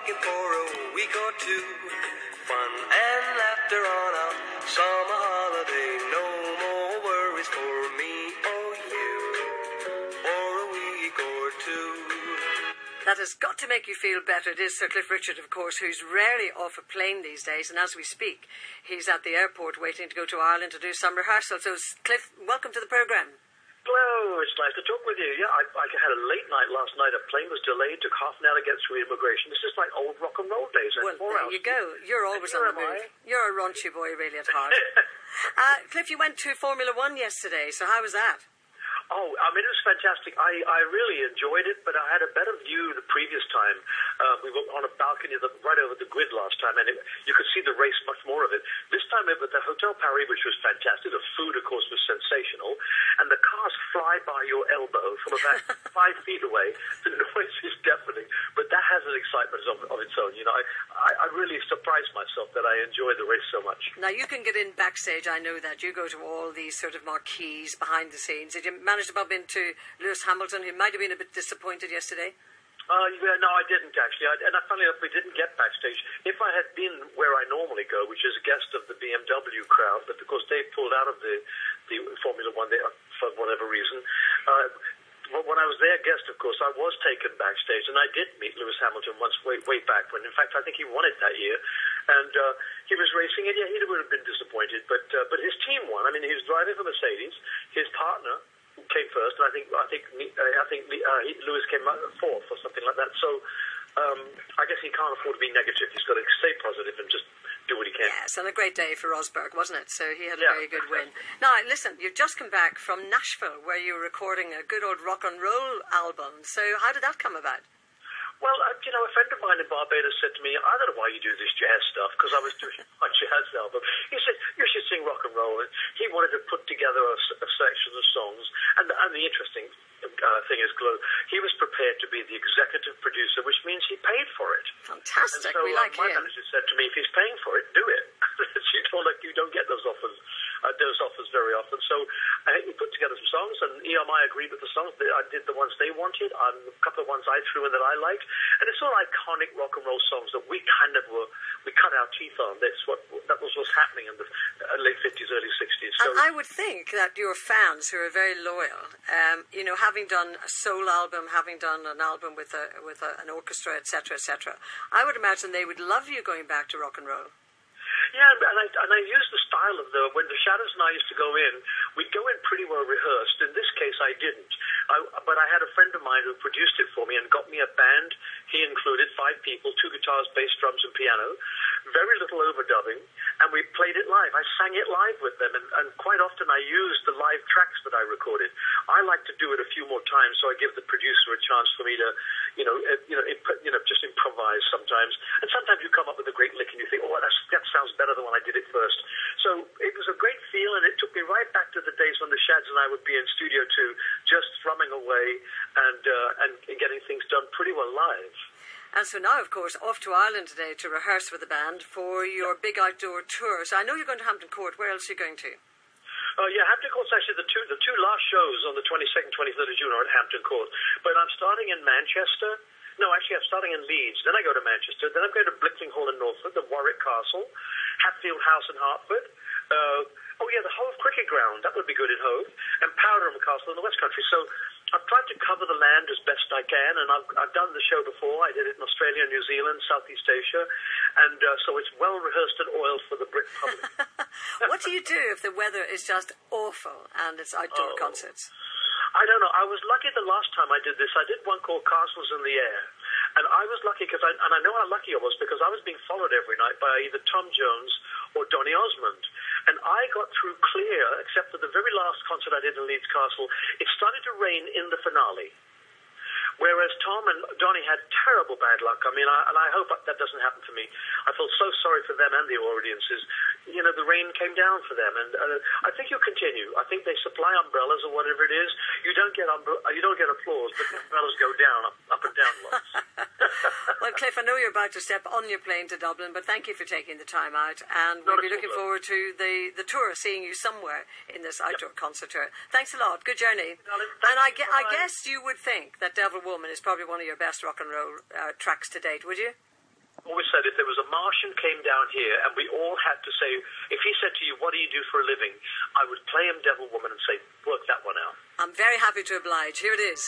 rocking for a week or two. Fun and laughter on a summer holiday. No more worries for me or you for a week or two. That has got to make you feel better. It is Sir Cliff Richard, of course, who's rarely off a plane these days. And as we speak, he's at the airport waiting to go to Ireland to do some rehearsal. So, Cliff, welcome to the programme. Hello, it's nice to talk with you. Yeah, I had a late night last night. A plane was delayed, took half an hour to get through immigration. This is like old rock and roll days. Well, there you go. You're always on the move. You're a raunchy boy, really, at heart. Cliff, you went to Formula One yesterday, so how was that? Oh, I mean, it was fantastic. I really enjoyed it, but I had a better view the previous time. We were on a balcony right over the grid last time, and you could see the race, much more of it. This time it was the Hotel Paris, which was fantastic. The food, of course, was sensational. And the cars fly by your elbow from about 5 feet away. The noise is deafening, but that has an excitement of its own. You know, I really surprised myself that I enjoyed the race so much. Now, you can get in backstage. I know that. You go to all these sort of marquees behind the scenes. Did you manage to bump into Lewis Hamilton, who might have been a bit disappointed yesterday? Yeah, no, I didn't actually. Funnily enough, we didn't get backstage. If I had been where I normally go, which is a guest of the BMW crowd, but of course they pulled out of the Formula One there for whatever reason. When I was their guest, of course, I was taken backstage, and I did meet Lewis Hamilton once way back when, in fact, I think he won it that year. And he was racing, and yeah, he would have been disappointed, but his team won. I mean, he was driving for Mercedes. His partner came first, and I think Lewis came fourth or something like that. So I guess he can't afford to be negative. He's got to stay positive and just do what he can. Yes, and a great day for Rosberg, wasn't it? So he had a very good win. Now, listen, you've just come back from Nashville, where you were recording a good old rock and roll album. So how did that come about? Well, a friend of mine in Barbados said to me, I don't know why you do this jazz stuff, because I was doing my jazz album. He said, you should sing rock and roll. And he wanted to put together a section of songs. And the interesting thing is, he was prepared to be the executive producer, which means he paid for it. Fantastic. And so, we like my him. manager said to me, if he's paying for it, do it. You don't get those offers very often. So he put together some songs, and EMI agreed with the songs. I did the ones they wanted, a couple of ones I threw in that I liked, and it's all iconic rock and roll songs that we cut our teeth on. That was what's happening in the late 50s, early 60s. So, and I would think that your fans, who are very loyal, having done a soul album, having done an album with an orchestra, etc., I would imagine they would love you going back to rock and roll. Yeah, and I used the style of when the Shadows and I used to go in, we'd go in pretty well rehearsed. In this case, I didn't. But I had a friend of mine who produced it for me and got me a band. He included 5 people, 2 guitars, bass, drums, and piano. Very little overdubbing, and we played it live. I sang it live with them, and quite often I used the live tracks that I recorded. I like to do it a few more times, so I give the producer a chance for me to, just improvise sometimes. And sometimes you come up with a great lick, and you think, oh, that sounds better than when I did it first. So it was a great feel, and it took me right back to the days when the Shads and I would be in Studio 2, just thrumming away and getting things done pretty well live. And so now, of course, off to Ireland today to rehearse with the band for your big outdoor tour. So I know you're going to Hampton Court. Where else are you going to? Hampton Court's actually the two last shows on the 22nd, 23rd of June are at Hampton Court. But I'm starting in Manchester. No, actually, I'm starting in Leeds. Then I go to Manchester. Then I'm going to Blickling Hall in Norfolk, the Warwick Castle, Hatfield House in Hertford. The Hove Cricket Ground. That would be good in Hove. And Powderham Castle in the West Country. So I've tried to cover the land as best I can, and I've done the show before. I did it in Australia, New Zealand, Southeast Asia, and so it's well rehearsed and oiled for the Brit public. What do you do if the weather is just awful and it's outdoor concerts? I don't know. I was lucky the last time I did this. I did one called Castles in the Air, and I was lucky because I know how lucky I was because I was being followed every night by either Tom Jones or Donny Osmond. And I got through clear, except for the very last concert I did in Leeds Castle. It started to rain in the finale, whereas Tom and Donny had terrible bad luck. I mean, I hope that doesn't happen to me. I feel so sorry for them and the audiences. The rain came down for them, and I think you'll continue. I think they supply umbrellas or whatever it is. You don't get applause, but the umbrellas go down, up and down lots. Well, Cliff, I know you're about to step on your plane to Dublin, but thank you for taking the time out, and we'll be looking forward to the tour, seeing you somewhere in this outdoor concert tour. Thanks a lot. Good journey. And I guess you would think that Devil Woman is probably one of your best rock and roll tracks to date, would you? always said if there was a Martian came down here and we all had to say, if he said to you, what do you do for a living? I would play him devil woman and say, work that one out. I'm very happy to oblige. Here it is.